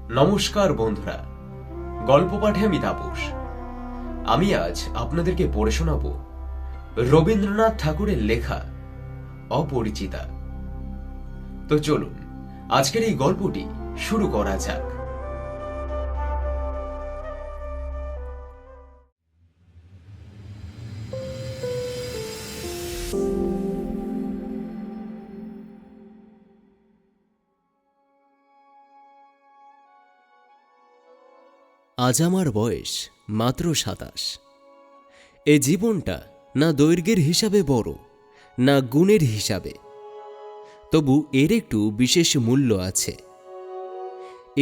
নমস্কার বন্ধুরা, গল্প পাঠে আমি তাপস। আমি আজ আপনাদেরকে পড়ে শোনাব রবীন্দ্রনাথ ঠাকুরের লেখা অপরিচিতা। তো চলুন আজকের এই গল্পটি শুরু করা যাক। আজ আমার বয়স মাত্র ২৭। এ জীবনটা না দৈর্ঘ্যের হিসাবে বড়, না গুণের হিসাবে, তবু এর একটু বিশেষ মূল্য আছে।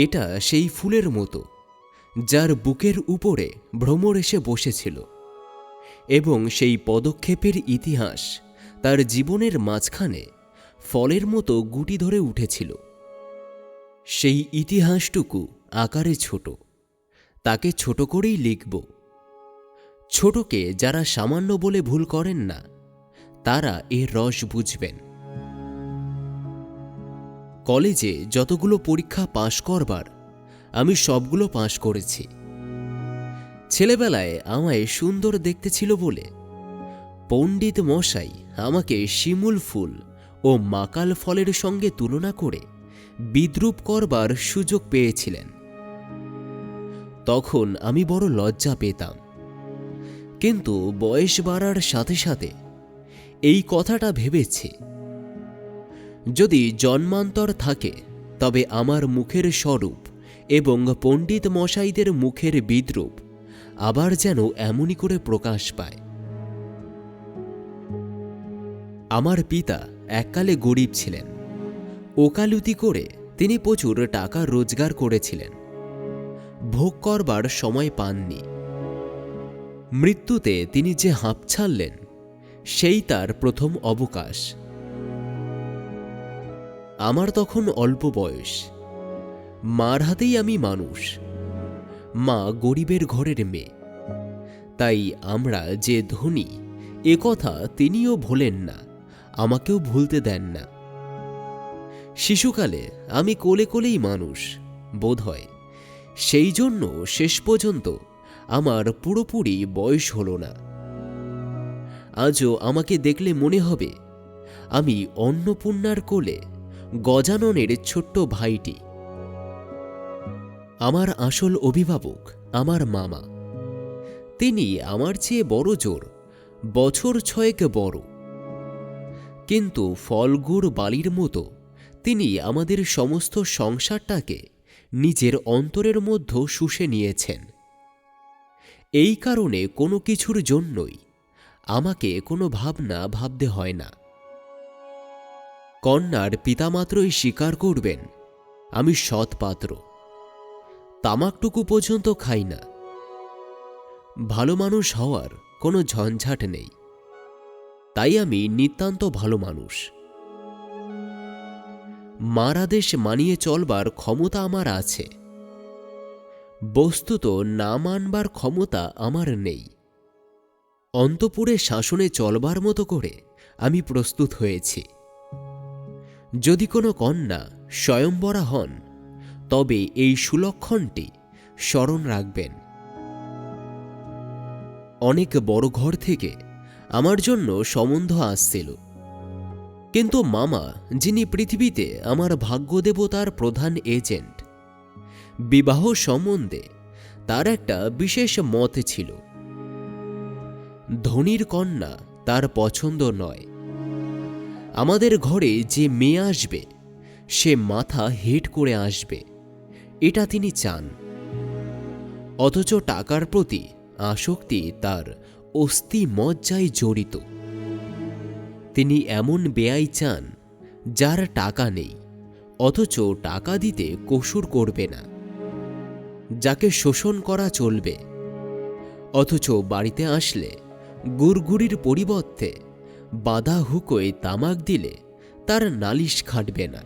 এটা সেই ফুলের মতো যার বুকের উপরে ভ্রমর এসে বসেছিল, এবং সেই পদক্ষেপের ইতিহাস তার জীবনের মাঝখানে ফলের মতো গুটি ধরে উঠেছিল। সেই ইতিহাসটুকু আকারে ছোট, তাকে ছোট করেই লিখব। ছোটকে যারা সামান্য বলে ভুল করেন না, তারা এর রস বুঝবেন। কলেজে যতগুলো পরীক্ষা পাশ করবার, আমি সবগুলো পাশ করেছি। ছেলেবেলায় আমায় সুন্দর দেখতে ছিল বলে পণ্ডিত মশাই আমাকে শিমুল ফুল ও মাকাল ফলের সঙ্গে তুলনা করে বিদ্রূপ করবার সুযোগ পেয়েছিলেন। তখন আমি বড় লজ্জা পেতাম, কিন্তু বয়স বাড়ার সাথে সাথে এই কথাটা ভেবেছি, যদি জন্মান্তর থাকে তবে আমার মুখের স্বরূপ এবং পণ্ডিত মশাইদের মুখের বিদ্রূপ আবার যেন এমনই করে প্রকাশ পায়। আমার পিতা এককালে গরিব ছিলেন। ওকালতি করে তিনি প্রচুর টাকা রোজগার করেছিলেন, ভোগ করবার সময় পাননি। মৃত্যুতে তিনি যে হাঁপ ছাড়লেন, সেই তার প্রথম অবকাশ। আমার তখন অল্প বয়স, মার হাতেই আমি মানুষ। মা গরিবের ঘরের মেয়ে, তাই আমরা যে ধনী এ কথা তিনিও ভোলেন না, আমাকেও ভুলতে দেন না। শিশুকালে আমি কোলে কোলেই মানুষ, বোধ হয় সেই জন্য শেষ পর্যন্ত আমার পুরোপুরি বয়স হল না। আজও আমাকে দেখলে মনে হবে আমি অন্নপূর্ণার কোলে গজাননের ছোট্ট ভাইটি। আমার আসল অভিভাবক আমার মামা। তিনি আমার চেয়ে বড় জোর বছর ৬ বড়, কিন্তু ফলগুড় বালির মতো তিনি আমাদের সমস্ত সংসারটাকে নিজের অন্তরের মধ্যে শুষে নিয়েছেন। এই কারণে কোনো কিছুর জন্যই আমাকে কোনো ভাবনা ভাবতে হয় না। কন্যার পিতামাত্রই স্বীকার করবেন আমি সৎ পাত্র। তামাকটুকু পর্যন্ত খাই না। ভালো মানুষ হওয়ার কোনো ঝঞ্ঝাট নেই, তাই আমি নিতান্ত ভালো মানুষ। মার আদেশ মানিয়ে চলবার ক্ষমতা আমার আছে, বস্তুত না মানবার ক্ষমতা আমার নেই। অন্তঃপুরে শাসনে চলবার মতো করে আমি প্রস্তুত হয়েছি। যদি কোনো কন্যা স্বয়ংবরা হন, তবে এই সুলক্ষণটি স্মরণ রাখবেন। অনেক বড় ঘর থেকে আমার জন্য সম্বন্ধ আসছিল, কিন্তু মামা, যিনি পৃথিবীতে আমার ভাগ্যদেবতার প্রধান এজেন্ট, বিবাহ সম্বন্ধে তার একটা বিশেষ মত ছিল। ধনীর কন্যা তার পছন্দ নয়। আমাদের ঘরে যে মেয়ে আসবে সে মাথা হেট করে আসবে, এটা তিনি চান। অথচ টাকার প্রতি আসক্তি তার অস্থি মজ্জায় জড়িত। তিনি এমন বেয়াই চান যার টাকা নেই, অথচ টাকা দিতে কসুর করবে না, যাকে শোষণ করা চলবে, অথচ বাড়িতে আসলে গুড়গুড়ির পরিবর্তে বাধা হুকোয় তামাক দিলে তার নালিশ খাটবে না।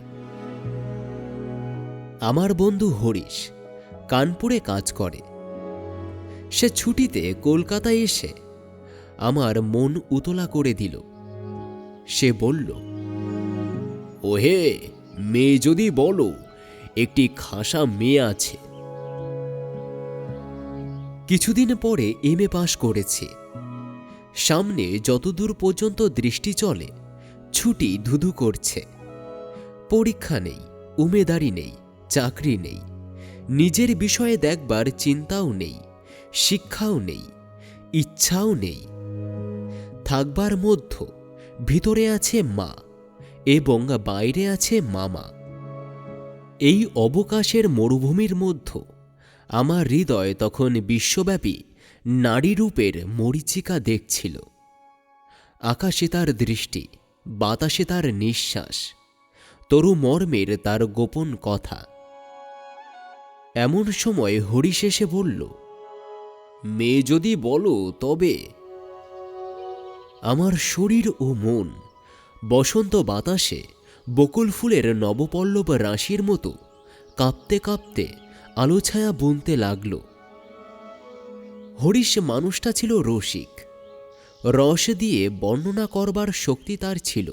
আমার বন্ধু হরিশ কানপুরে কাজ করে। সে ছুটিতে কলকাতায় এসে আমার মন উতলা করে দিল। সে বলল, ওহে, মেয়ে যদি বলো একটি খাসা মেয়ে আছে। কিছুদিন পরে এমএ পাশ করেছে। সামনে যতদূর পর্যন্ত দৃষ্টি চলে ছুটি ধুধু করছে। পরীক্ষা নেই, উমেদারি নেই, চাকরি নেই, নিজের বিষয়ে দেখবার চিন্তাও নেই, শিক্ষাও নেই, ইচ্ছাও নেই। থাকবার মধ্য ভিতরে আছে মা এবং বাইরে আছে মামা। এই অবকাশের মরুভূমির মধ্য আমার হৃদয় তখন বিশ্বব্যাপী নারীরূপের মরীচিকা দেখছিল। আকাশে তার দৃষ্টি, বাতাসে তার নিঃশ্বাস, তরু মর্মের তার গোপন কথা। এমন সময় হরিশ এসে বলল, মেয়ে যদি বলো তবে। আমার শরীর ও মন বসন্ত বাতাসে বকুল ফুলের নবপল্লব রাশির মতো কাঁপতে কাঁপতে আলোছায়া বুনতে লাগল। হরিশ মানুষটা ছিল রসিক। রস দিয়ে বর্ণনা করবার শক্তি তার ছিল,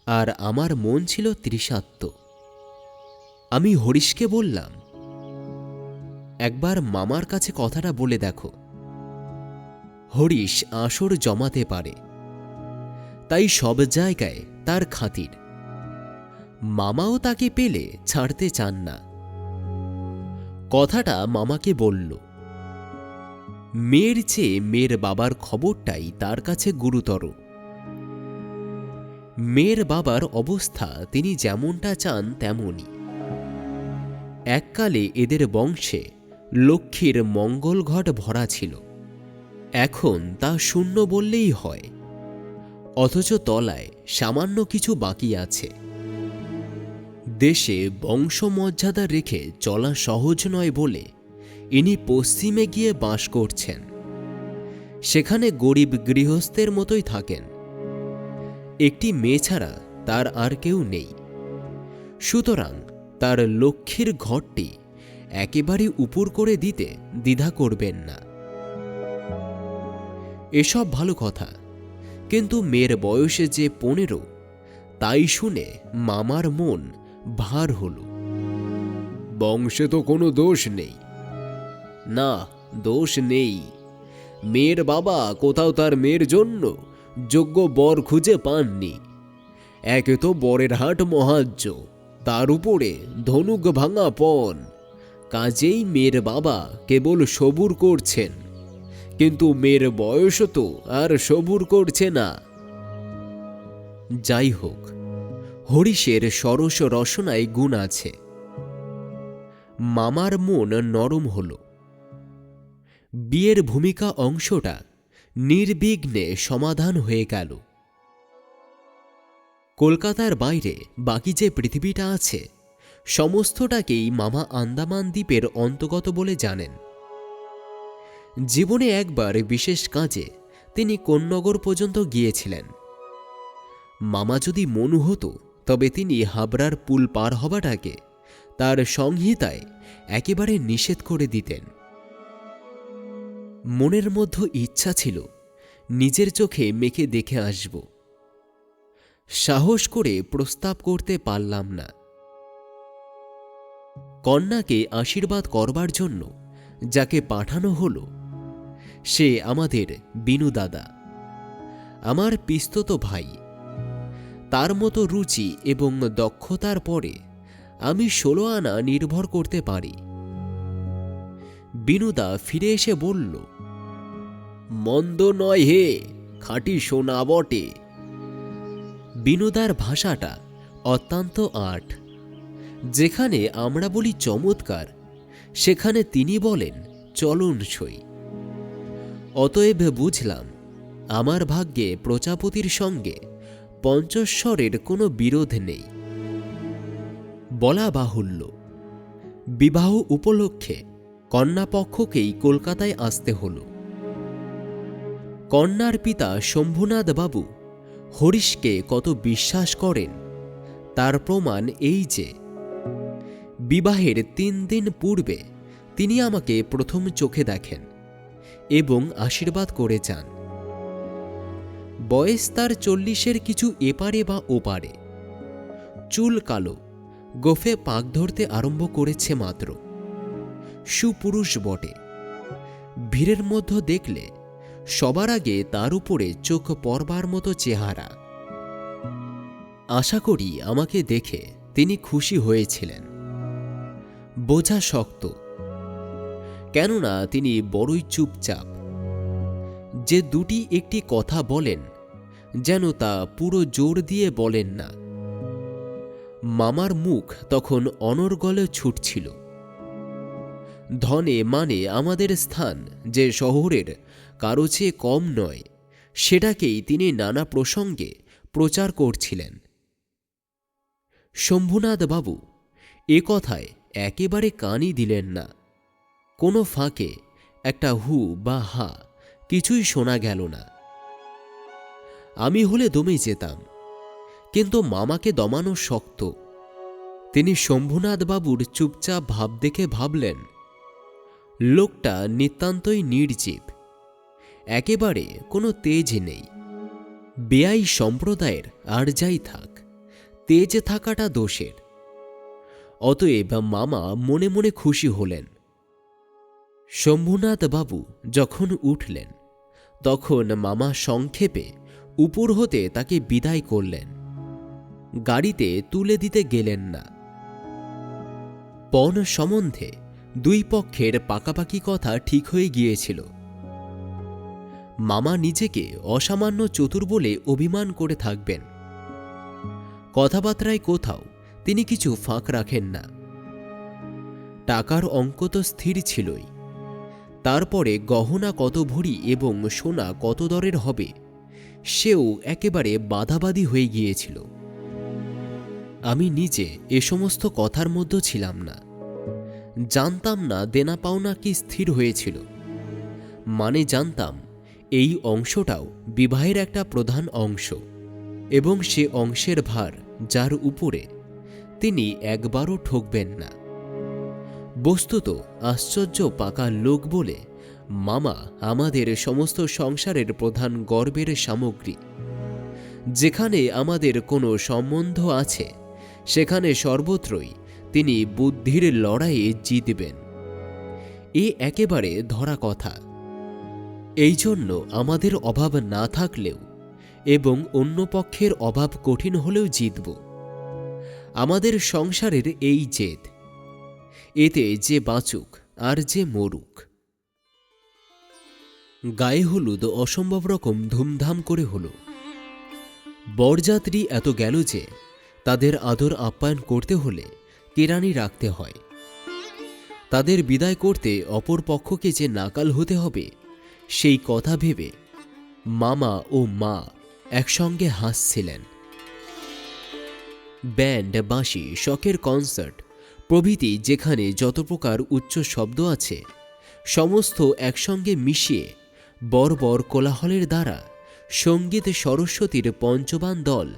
আর আমার মন ছিল তৃষাত্ম। আমি হরিশকে বললাম, একবার মামার কাছে কথাটা বলে দেখো। হরিশ আসর জমাতে পারে, তাই সব জায়গায় তার খাতির। মামাও তাকে পেলে ছাড়তে চান না। কথাটা মামাকে বলল। মেয়ের চেয়ে মেয়ের বাবার খবরটাই তার কাছে গুরুতর। মেয়ের বাবার অবস্থা তিনি যেমনটা চান তেমনই। এককালে এদের বংশে লক্ষ্মীর মঙ্গল ঘট ভরা ছিল, এখন তা শূন্য বললেই হয়। অথচ তলায় সামান্য কিছু বাকি আছে। দেশে বংশমর্যাদা রেখে চলা সহজ নয় বলে ইনি পশ্চিমে গিয়ে বাস করছেন। সেখানে গরিব গৃহস্থের মতোই থাকেন। একটি মেয়ে ছাড়া তার আর কেউ নেই। সুতরাং তার লক্ষ্মীর ঘরটি একেবারে উপর করে দিতে দ্বিধা করবেন না। এসব ভালো কথা, কিন্তু মেয়ের বয়সে যে 15, তাই শুনে মামার মন ভার হল। বংশে তো কোনো দোষ নেই। না, দোষ নেই। মেয়ের বাবা কোথাও তার মেয়ের জন্য যোগ্য বর খুঁজে পাননি। একে তো বরের হাট মহাজ্য, তার উপরে ধনুক ভাঙা পণ। কাজেই মেয়ের বাবা কেবল সবুর করছেন, কিন্তু মেয়ের বয়স তো আর সবুর করছে না। যাই হোক, হরিশের সরস রসনায় গুণ আছে। মামার মন নরম হল। বিয়ের ভূমিকা অংশটা নির্বিঘ্নে সমাধান হয়ে গেল। কলকাতার বাইরে বাকি যে পৃথিবীটা আছে সমস্তটাকেই মামা আন্দামান দ্বীপের অন্তর্গত বলে জানেন। জীবনে একবার বিশেষ কাজে তিনি কোন্নগর পর্যন্ত গিয়েছিলেন। মামা যদি মনু হতো তবে তিনি হাবড়ার পুল পার হবাটাকে তার সংহিতায় একেবারে নিষেধ করে দিতেন। মনের মধ্যে ইচ্ছা ছিল নিজের চোখে মেখে দেখে আসব। সাহস করে প্রস্তাব করতে পারলাম না। কন্যাকে আশীর্বাদ করবার জন্য যাকে পাঠানো হলো সে আমাদের বিনু দাদা, আমার পিস্তত ভাই। তার মতো রুচি এবং দক্ষতার পরে আমি 16 আনা নির্ভর করতে পারি। বিনুদা ফিরে এসে বলল, মন্দ নয় হে, খাঁটি সোনা বটে। বিনুদার ভাষাটা অত্যন্ত আট। যেখানে আমরা বলি চমৎকার, সেখানে তিনি বলেন চলনসই। অতএব বুঝলাম আমার ভাগ্যে প্রজাপতির সঙ্গে পঞ্চস্বরের কোনো বিরোধ নেই। বলা বাহুল্য, বিবাহ উপলক্ষে কন্যাপক্ষকেই কলকাতায় আসতে হল। কন্যার পিতা শম্ভুনাথ বাবু হরিশকে কত বিশ্বাস করেন তার প্রমাণ এই যে বিবাহের 3 দিন পূর্বে তিনি আমাকে প্রথম চোখে দেখেন এবং আশীর্বাদ করে যান। বয়স তার 40-এর কিছু এপারে বা ওপারে, চুল কালো, গোফে পাক ধরতে আরম্ভ করেছে মাত্র। সুপুরুষ বটে, ভিড়ের মধ্যে দেখলে সবার আগে তার উপরে চোখ পড়বার মতো চেহারা। আশা করি আমাকে দেখে তিনি খুশি হয়েছিলেন। বোঝা শক্ত, কেননা তিনি বড়ই চুপচাপ। যে দুটি একটি কথা বলেন যেন তা পুরো জোর দিয়ে বলেন না। মামার মুখ তখন অনর্গলে ছুটছিল। ধনে মানে আমাদের স্থান যে শহরের কারো চেয়ে কম নয়, সেটাকেই তিনি নানা প্রসঙ্গে প্রচার করছিলেন। শম্ভুনাথ বাবু এ কথায় একেবারে কানই দিলেন না। কোনো ফাঁকে একটা হু বা হা কিছুই শোনা গেল না। আমি হলে দমে যেতাম, কিন্তু মামাকে দমানো শক্ত। তিনি শম্ভুনাথ বাবুর চুপচাপ ভাব দেখে ভাবলেন, লোকটা নিতান্তই নির্জীব, একেবারে কোনো তেজ নেই। বেয়াই সম্প্রদায়ের আর যাই থাক, তেজ থাকাটা দোষের। অতএব মামা মনে মনে খুশি হলেন। শম্ভুনাথ বাবু যখন উঠলেন, তখন মামা সংক্ষেপে উপর হতে তাকে বিদায় করলেন। গাড়িতে তুলে দিতে গেলেন না। পণ সম্বন্ধে দুই পক্ষের পাকাপাকি কথা ঠিক হয়ে গিয়েছিল। মামা নিজেকে অসামান্য চতুর বলে অভিমান করে থাকবেন। কথাবার্তায় কোথাও তিনি কিছু ফাঁক রাখেন না। টাকার অঙ্ক তো স্থির ছিলই, তারপরে গহনা কত ভরি এবং সোনা কত দরের হবে সেও একেবারে বাধাবাধি হয়ে গিয়েছিল। আমি নিজে এ সমস্ত কথার মধ্যে ছিলাম না, জানতাম না দেনা পাওনা কি স্থির হয়েছিল। মানে জানতাম এই অংশটাও বিবাহের একটা প্রধান অংশ, এবং সে অংশের ভার যার উপরে তিনি একবারও ঠকবেন না। বস্তুত আশ্চর্য পাকা লোক বলে মামা আমাদের সমস্ত সংসারের প্রধান গর্বের সামগ্রী। যেখানে আমাদের কোনো সম্বন্ধ আছে সেখানে সর্বত্রই তিনি বুদ্ধির লড়াইয়ে জিতবেন, এ একেবারে ধরা কথা। এই জন্য আমাদের অভাব না থাকলেও এবং অন্য পক্ষের অভাব কঠিন হলেও জিতব। আমাদের সংসারের এই জেদ, এতে যে বাঁচুক আর যে মরুক। গায়ে হলুদ অসম্ভব রকম ধুমধাম করে হল। বরযাত্রী এত গেল যে তাদের আদর আপ্যায়ন করতে হলে কেরানি রাখতে হয়। তাদের বিদায় করতে অপর পক্ষকে যে নাকাল হতে হবে সেই কথা ভেবে মামা ও মা একসঙ্গে হাসছিলেন। ব্যান্ড, বাঁশি, শখের কনসার্ট প্রভৃতি যেখানে যত প্রকার উচ্চ শব্দ আছে সমস্ত একসঙ্গে মিশিয়ে বর্বর কোলাহলের দ্বারা সঙ্গীত সরস্বতীর পঞ্চবান দল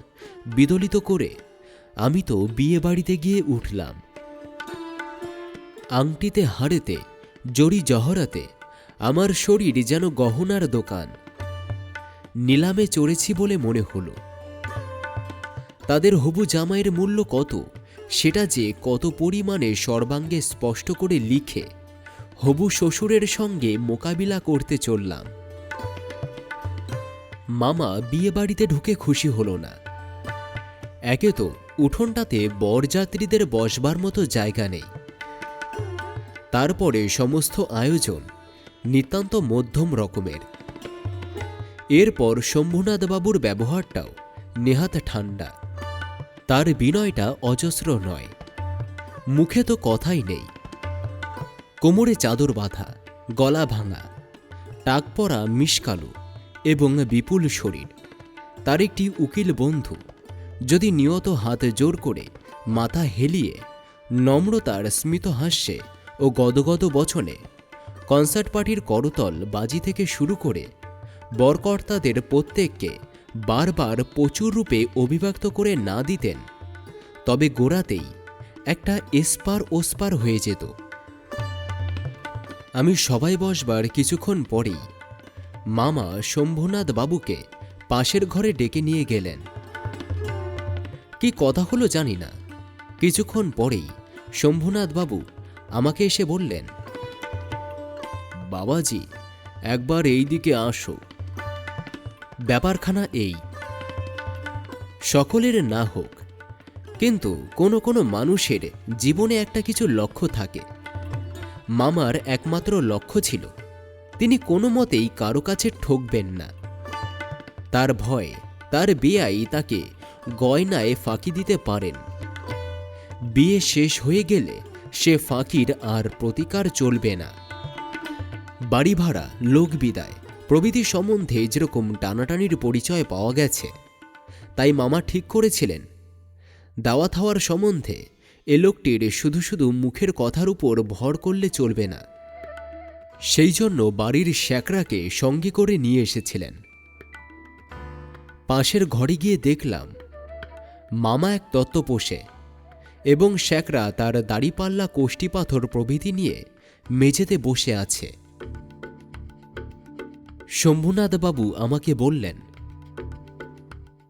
বিদলিত করে আমি তো বিয়ে বাড়িতে গিয়ে উঠলাম। আংটিতে হাড়েতে জড়ি জহরাতে আমার শরীর যেন গহনার দোকান। নিলামে চড়েছি বলে মনে হল। তাদের হবু জামাইয়ের মূল্য কত সেটা যে কত পরিমাণে সর্বাঙ্গে স্পষ্ট করে লিখে হবু শ্বশুরের সঙ্গে মোকাবিলা করতে চললাম। মামা বিয়ে বাড়িতে ঢুকে খুশি হল না। একে তো উঠোনটাতে বরযাত্রীদের বসবার মতো জায়গা নেই, তারপরে সমস্ত আয়োজন নিতান্ত মধ্যম রকমের। এরপর শম্ভুনাথ বাবুর ব্যবহারটাও নেহাত ঠান্ডা। তার বিনয়টা অজস্র নয়, মুখে তো কথাই নেই। কোমরে চাদর বাঁধা, গলা ভাঙা, টাক পরা মিশকালো এবং বিপুল শরীর। তার একটি উকিল বন্ধু যদি নিয়ত হাত জোর করে মাথা হেলিয়ে নম্রতার স্মিত হাস্যে ও গদগদ বচনে কনসার্ট পার্টির করতল বাজি থেকে শুরু করে বরকর্তাদের প্রত্যেককে বারবার প্রচুর রূপে অভিব্যক্ত করে না দিতেন, তবে গোড়াতেই একটা এসপার ওসপার হয়ে যেত। আমি সবাই বসবার কিছুক্ষণ পরেই মামা শম্ভুনাথ বাবুকে পাশের ঘরে ডেকে নিয়ে গেলেন। কি কথা হলো জানি না, কিছুক্ষণ পরেই শম্ভুনাথ বাবু আমাকে এসে বললেন, বাবাজি, একবার এই দিকে আসো। ব্যাপারখানা এই, সকলের না হোক, কিন্তু কোনো কোনো মানুষের জীবনে একটা কিছু লক্ষ্য থাকে। মামার একমাত্র লক্ষ্য ছিল তিনি কোনো মতেই কারো কাছে ঠকবেন না। তার ভয় তার বেয়াই তাকে গয়নায় ফাঁকি দিতে পারেন। বিয়ে শেষ হয়ে গেলে সে ফাঁকির আর প্রতিকার চলবে না। বাড়ি ভাড়া, লোক বিদায় প্রভৃতি সম্বন্ধে যেরকম টানাটানির পরিচয় পাওয়া গেছে, তাই মামা ঠিক করেছিলেন দাওয়াত হওয়ার সম্বন্ধে এ লোকটির শুধু শুধু মুখের কথার উপর ভর করলে চলবে না। সেই জন্য বাড়ির শ্যাকরাকে সঙ্গে করে নিয়ে এসেছিলেন। পাশের ঘরে গিয়ে দেখলাম মামা এক তত্ত্ব পোষে এবং শ্যাকরা তার দাড়িপাল্লা, কোষ্ঠী পাথর প্রভৃতি নিয়ে মেঝেতে বসে আছে। শম্ভুনাথ বাবু আমাকে বললেন,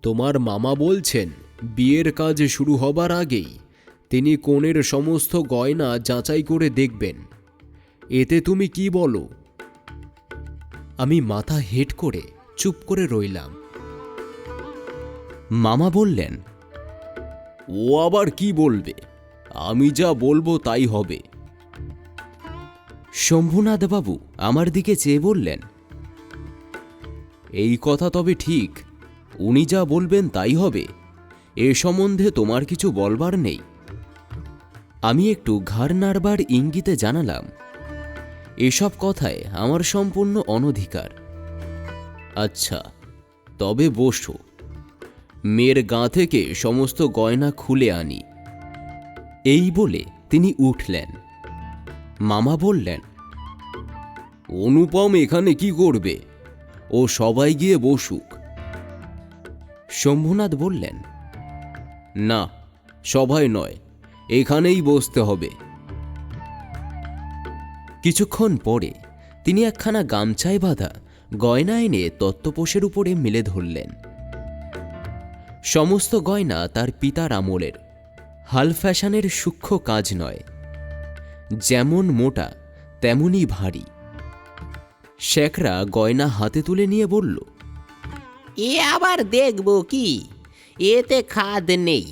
তোমার মামা বলছেন বিয়ের কাজ শুরু হবার আগেই তিনি কনের সমস্ত গয়না যাচাই করে দেখবেন। এতে তুমি কি বলো? আমি মাথা হেঁট করে চুপ করে রইলাম। মামা বললেন, ও আবার কি বলবে? আমি যা বলবো তাই হবে। শম্ভুনাথ বাবু আমার দিকে চেয়ে বললেন, এই কথা তবে ঠিক, উনি যা বলবেন তাই হবে, এ সম্বন্ধে তোমার কিছু বলবার নেই। আমি একটু ঘাড় নাড়বার ইঙ্গিতে জানালাম, এসব কথায় আমার সম্পূর্ণ অনধিকার। আচ্ছা, তবে বসো, মেয়ের গা থেকে সমস্ত গয়না খুলে আনি। এই বলে তিনি উঠলেন। মামা বললেন, অনুপম এখানে কি করবে? ও সবাই গিয়ে বসুক। শম্ভুনাথ বললেন, না, সবাই নয়, এখানেই বসতে হবে। কিছুক্ষণ পরে তিনি একখানা গামছায় বাঁধা গয়না এনে তত্ত্বপোষের উপরে মেলে ধরলেন। সমস্ত গয়না তার পিতার আমলের, হাল ফ্যাশনের সূক্ষ্ম কাজ নয়, যেমন মোটা তেমনি ভারী। শ্যাকরা গয়না হাতে তুলে নিয়ে বলল, এ আবার দেখব কি? এতে খাদ নেই।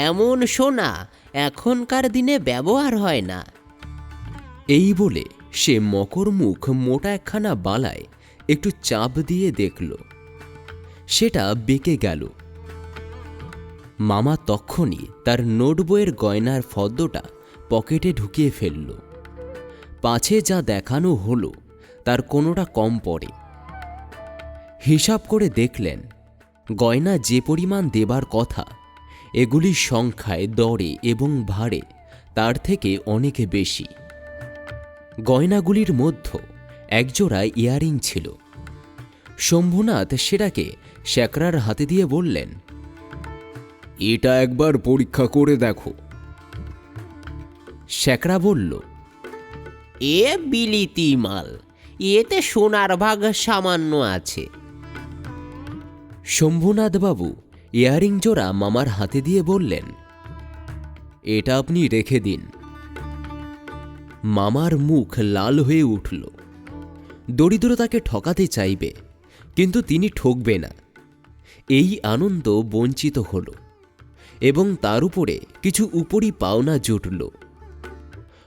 এমন সোনা এখনকার দিনে ব্যবহার হয় না। এই বলে সে মকর মুখ মোটা একখানা বালায় একটু চাপ দিয়ে দেখল, সেটা বেঁকে গেল। মামা তক্ষুনি তার নোটবইয়ের গয়নার ফদ্দটা পকেটে ঢুকিয়ে ফেলল। পাছে যা দেখানো হলো তার কোনোটা কম পড়ে। হিসাব করে দেখলেন গয়না যে পরিমাণ দেবার কথা, এগুলির সংখ্যায়, দরে এবং ভারে তার থেকে অনেক বেশি। গয়নাগুলির মধ্যে একজোড়া ইয়ারিং ছিল। শম্ভুনাথ সেটাকে শ্যাকরার হাতে দিয়ে বললেন, এটা একবার পরীক্ষা করে দেখো। শ্যাকরা বলল, এ বিলিতি মাল, এতে সোনার ভাগ সামান্য আছে। শম্ভুনাথ বাবু ইয়ারিং জোড়া মামার হাতে দিয়ে বললেন, এটা আপনি রেখে দিন। মামার মুখ লাল হয়ে উঠল। দরিদ্রতাকে ঠকাতে চাইবে, কিন্তু তিনি ঠকবে না, এই আনন্দ বঞ্চিত হল এবং তার উপরে কিছু উপরি পাওনা জুটল।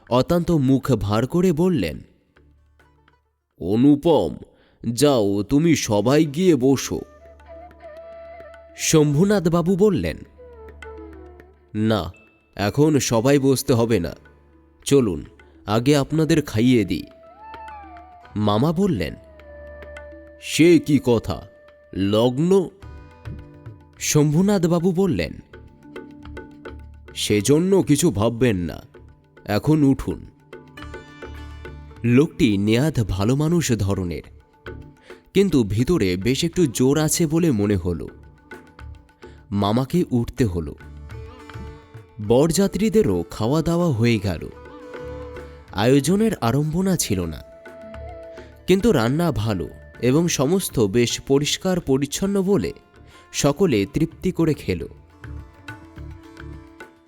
অত্যন্ত মুখ ভার করে বললেন, অনুপম, যাও তুমি সবাই গিয়ে বসো। শম্ভুনাথ বাবু বললেন, না, এখন সবাই বসতে হবে না, চলুন আগে আপনাদের খাইয়ে দিই। মামা বললেন, সে কি কথা, লগ্ন? শম্ভুনাথ বাবু বললেন, সেজন্য কিছু ভাববেন না, এখন উঠুন। লোকটি নেহাত ভালো মানুষ ধরনের, কিন্তু ভিতরে বেশ একটু জোর আছে বলে মনে হলো। মামাকে উঠতে হলো। বরযাত্রীদেরও খাওয়া দাওয়া হয়ে গেল। আয়োজনের আড়ম্বনা ছিল না, কিন্তু রান্না ভালো এবং সমস্ত বেশ পরিষ্কার পরিচ্ছন্ন বলে সকলে তৃপ্তি করে খেল।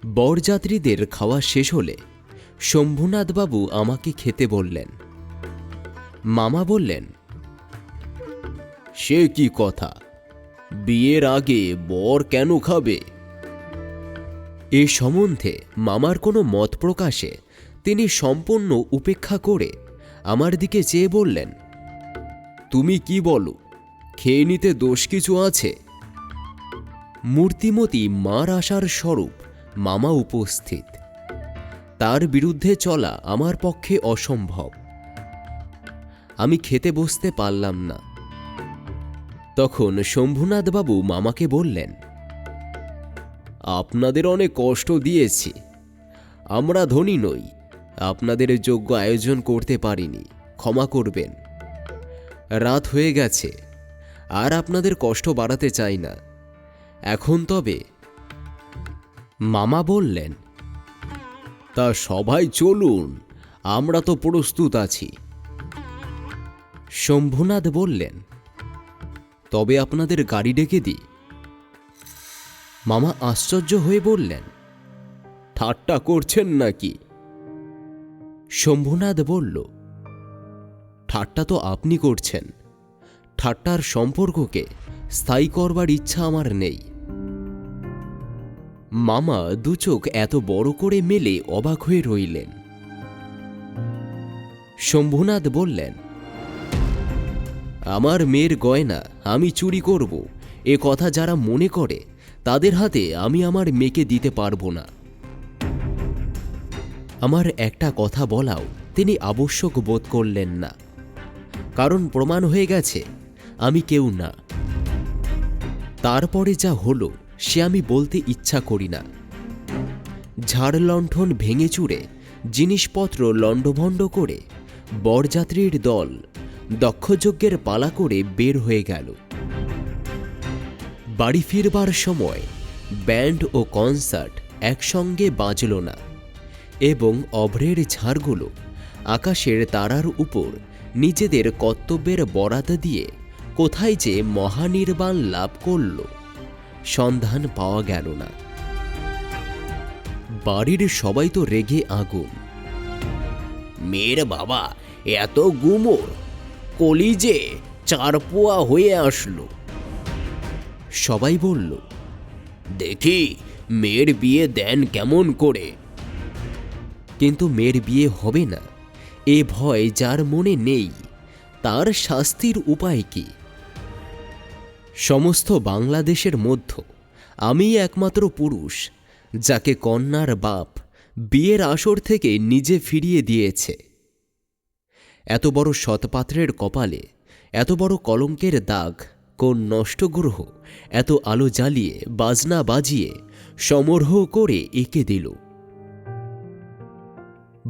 বরযাত্রীদের খাওয়া শেষ হলে শম্ভুনাথবাবু আমাকে খেতে বললেন। মামা বললেন, সে কি কথা, বিয়ের আগে বর কেন খাবে? এ সম্বন্ধে মামার কোনো মত প্রকাশে তিনি সম্পূর্ণ উপেক্ষা করে আমার দিকে চেয়ে বললেন, তুমি কি বলো, খেয়ে নিতে দোষ কিছু আছে? মূর্তিমতী মার আশার স্বরূপ মামা উপস্থিত, তার বিরুদ্ধে চলা আমার পক্ষে অসম্ভব। আমি খেতে বসতে পারলাম না। তখন শম্ভুনাথবাবু মামাকে বললেন, আপনাদের অনেক কষ্ট দিয়েছি, আমরা ধনী নই, আপনাদের যোগ্য আয়োজন করতে পারিনি, ক্ষমা করবেন। রাত হয়ে গেছে, আর আপনাদের কষ্ট বাড়াতে চাই না। এখন তবে? মামা বললেন, তা সবাই চলুন, আমরা তো প্রস্তুত আছি। শম্ভুনাথ বললেন, তবে আপনাদের গাড়ি ডেকে দিই। মামা আশ্চর্য হয়ে বললেন, ঠাট্টা করছেন নাকি? শম্ভুনাথ বলল, ঠাট্টা তো আপনি করছেন, ঠাট্টার সম্পর্ককে স্থায়ী করবার ইচ্ছা আমার নেই। মামা দুচোখ এত বড় করে মেলে অবাক হয়ে রইলেন। শম্ভুনাথ বললেন, আমার মেয়ের গয়না আমি চুরি করব, এ কথা যারা মনে করে তাদের হাতে আমি আমার মেয়েকে দিতে পারবো না। আমার একটা কথা বলাও তিনি আবশ্যক বোধ করলেন না, কারণ প্রমাণ হয়ে গেছে আমি কেউ না। তারপরে যা হলো সে আমি বলতে ইচ্ছা করি না। ঝাড় লণ্ঠন ভেঙে চুরে জিনিসপত্র লণ্ডভণ্ড করে বরযাত্রীর দল দক্ষযজ্ঞের পালা করে বের হয়ে গেল। বাড়ি ফিরবার সময় ব্যান্ড ও কনসার্ট একসঙ্গে বাজল না, এবং অভ্রের ঝাড়গুলো আকাশের তারার উপর নিজেদের কর্তব্যের বরাত দিয়ে কোথায় যে মহানির্বাণ লাভ করল সন্ধান পাওয়া গেল না। বাড়ির সবাই তো রেগে আগুন। মেয়ের বাবা এত গুমোর, কলিজে চারপোয়া হয়ে আসলো। সবাই বলল, দেখি মেয়ের বিয়ে দেন কেমন করে। কিন্তু মেয়ের বিয়ে হবে না এ ভয় যার মনে নেই, তার শাস্তির উপায় কি? সমস্ত বাংলাদেশের মধ্য আমি একমাত্র পুরুষ যাকে কন্যার বাপ বিয়ের আসর থেকে নিজে ফিরিয়ে দিয়েছে। এত বড় সৎপাত্রের কপালে এত বড় কলঙ্কের দাগ কোন নষ্ট গ্রহ এত আলো জ্বালিয়ে বাজনা বাজিয়ে সমরহ করে এঁকে দিল?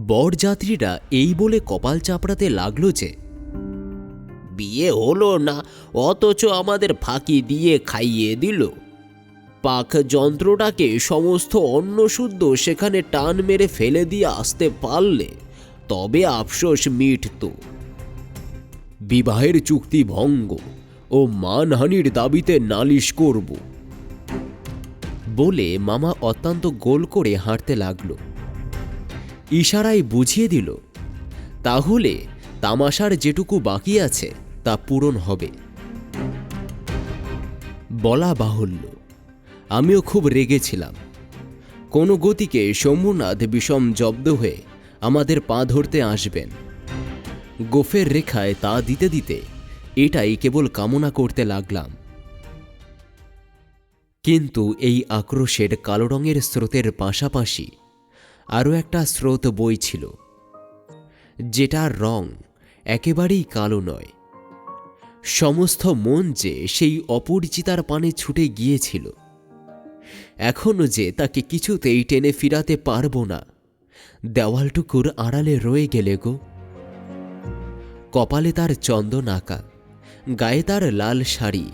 বরযাত্রীরা এই বলে কপাল চাপড়াতে লাগলো যে, বিয়ে হলো না, অথচ আমাদের ফাঁকি দিয়ে খাইয়ে দিল। পাক যন্ত্রটাকে সমস্ত অন্নশুদ্ধ সেখানে টান মেরে ফেলে দিয়ে আসতে পারলে তবে আফসোস মিটত। বিবাহের চুক্তি ভঙ্গ ও মানহানির দাবিতে নালিশ করব বলে মামা অত্যন্ত গোল করে হাঁটতে লাগল। ইশারায় বুঝিয়ে দিল, তাহলে তামাশার যেটুকু বাকি আছে তা পূরণ হবে। বলা বাহুল্য, আমিও খুব রেগেছিলাম। কোনো গতিকে শম্ভুনাথ বিষম জব্দ হয়ে আমাদের পা ধরতে আসবেন। গোফের রেখায় তা দিতে দিতে এটাই কেবল কামনা করতে লাগলাম। কিন্তু এই আক্রোশের কালো রঙের স্রোতের পাশাপাশি আরও একটা স্রোত বইছিল, যেটার রং একেবারেই কালো নয়। সমস্ত মন যে সেই অপরিচিতার পানে ছুটে গিয়েছিল। এখনো যে তাকে কিছুতেই টেনে ফিরাতে পারবো না, দেওয়ালটুকুর আড়ালে রয়ে গেলে গো। কপালে তার চন্দন আঁকা, গায়ে তার লাল শাড়ি,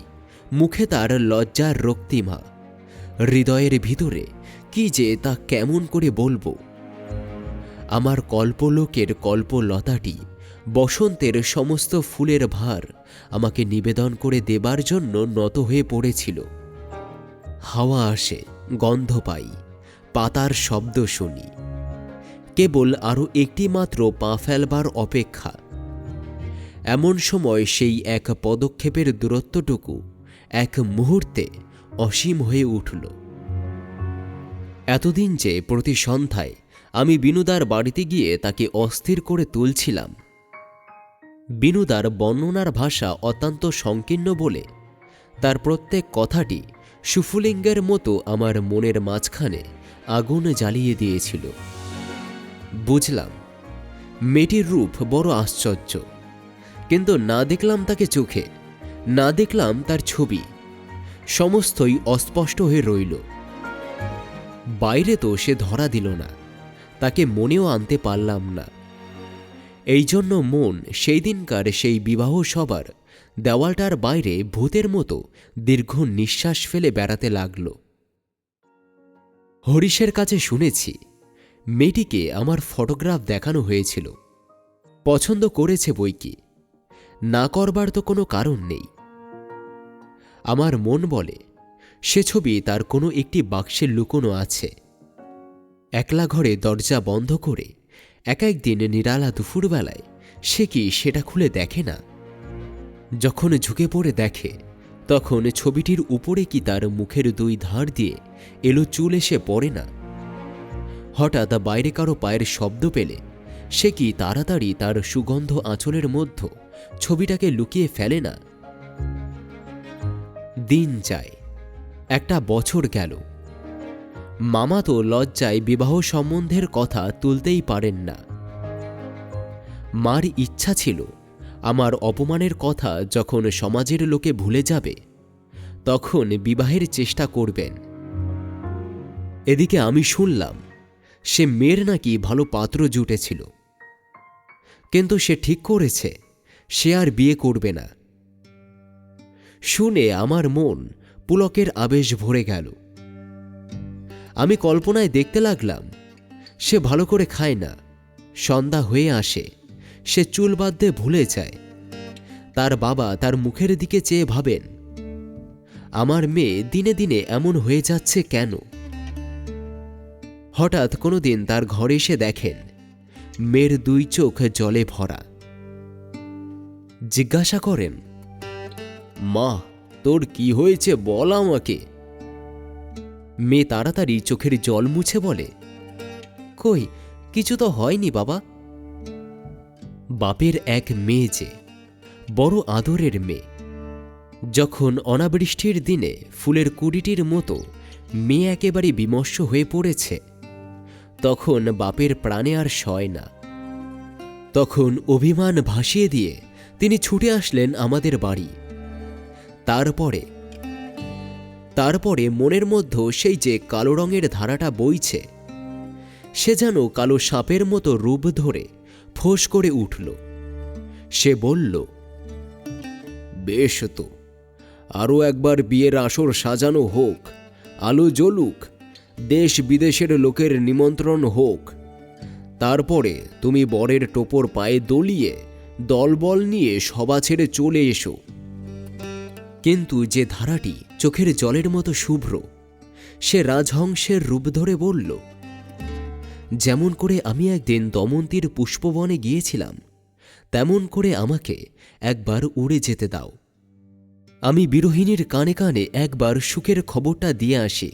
মুখে তার লজ্জার রক্তিমা, হৃদয়ের ভিতরে কি যে তা কেমন করে বলবো। আমার কল্পলোকের কল্পলতাটি বসন্তের সমস্ত ফুলের ভার আমাকে নিবেদন করে দেবার জন্য নত হয়ে পড়েছিল। হাওয়া আসে, গন্ধ পাই, পাতার শব্দ শুনি, কেবল আরও একটি মাত্র পা ফেলবার অপেক্ষা। এমন সময় সেই এক পদক্ষেপের দূরত্বটুকু এক মুহূর্তে অসীম হয়ে উঠল। এতদিন যে প্রতি সন্ধ্যায় আমি বিনুদার বাড়িতে গিয়ে তাকে অস্থির করে তুলছিলাম, বিনুদার বর্ণনার ভাষা অত্যন্ত সংকীর্ণ বলে তার প্রত্যেক কথাটি সুফুলিঙ্গের মতো আমার মনের মাঝখানে আগুন জ্বালিয়ে দিয়েছিল। বুঝলাম মেয়েটির রূপ বড় আশ্চর্য, কিন্তু না দেখলাম তাকে চোখে, না দেখলাম তার ছবি, সমস্তই অস্পষ্ট হয়ে রইল। বাইরে তো সে ধরা দিল না, তাকে মনেও আনতে পারলাম না। এই জন্য মন সেই দিনকার সেই বিবাহ সভার দেওয়ালটার বাইরে ভূতের মতো দীর্ঘ নিঃশ্বাস ফেলে বেড়াতে লাগল। হরিশের কাছে শুনেছি মেয়েটিকে আমার ফটোগ্রাফ দেখানো হয়েছিল, পছন্দ করেছে বইকি, না করবার তো কোনো কারণ নেই। আমার মন বলে সে ছবি তার কোনো একটি বাক্সে লুকোনো আছে। একলা ঘরে দরজা বন্ধ করে এক একদিন নিরালা দুপুরবেলায় সে কি সেটা খুলে দেখে না? যখন ঝুঁকে পড়ে দেখে, তখন ছবিটির উপরে কি তার মুখের দুই ধার দিয়ে এলো চুল এসে পড়ে না? হঠাৎ বাইরে কারো পায়ের শব্দ পেলে সে কি তাড়াতাড়ি তার সুগন্ধ আঁচলের মধ্যে ছবিটাকে লুকিয়ে ফেলে না? দিন যায়, একটা বছর গেল। মামা তো লজ্জায় বিবাহ সম্বন্ধের কথা তুলতেই পারেন না। মার ইচ্ছা ছিল আমার অপমানের কথা যখন সমাজের লোকে ভুলে যাবে তখন বিবাহের চেষ্টা করবেন। এদিকে আমি শুনলাম সে মেয়ের নাকি ভালো পাত্র জুটেছিল, কিন্তু সে ঠিক করেছে সে আর বিয়ে করবে না। শুনে আমার মন পুলকের আবেশ ভরে গেল। আমি কল্পনায় দেখতে লাগলাম সে ভালো করে খায় না, সন্ধ্যা হয়ে আসে, সে চুল বাঁধতে ভুলে যায়। তার বাবা তার মুখের দিকে চেয়ে ভাবেন, আমার মেয়ে দিনে দিনে এমন হয়ে যাচ্ছে কেন? হঠাৎ কোনোদিন তার ঘরে এসে দেখেন মেয়ের দুই চোখ জলে ভরা। জিজ্ঞাসা করেন, মা তোর কি হয়েছে বল আমাকে। মেয়ে তাড়াতাড়ি চোখের জল মুছে বলে, কই কিছু তো হয়নি বাবা। বাপের এক মেয়ে যে, বড় আদরের মেয়ে। যখন অনাবৃষ্টির দিনে ফুলের কুড়িটির মতো মেয়ে একেবারে বিমর্ষ হয়ে পড়েছে, তখন বাপের প্রাণে আর সয় না। তখন অভিমান ভাসিয়ে দিয়ে তিনি ছুটে আসলেন আমাদের বাড়ি। তারপরে মনের মধ্যে সেই যে কালো রঙের ধারাটা বইছে, সে যেন কালো সাপের মতো রূপ ধরে ফোঁস করে উঠল। সে বলল, বেশ তো, আরও একবার বিয়ের আসর সাজানো হোক, আলো জ্বলুক, দেশ বিদেশের লোকের নিমন্ত্রণ হোক, তারপরে তুমি বরের টোপর পায়ে দলিয়ে দলবল নিয়ে সভা ছেড়ে চলে এসো। কিন্তু যে ধারাটি চোখের জলের মতো শুভ্র, সে রাজহংসের রূপ ধরে বলল, যেমন করে আমি একদিন দমন্তীর পুষ্পবনে গিয়েছিলাম, তেমন করে আমাকে একবার উড়ে যেতে দাও। আমি বিরোহিণীর কানে কানে একবার সুখের খবরটা দিয়ে আসি।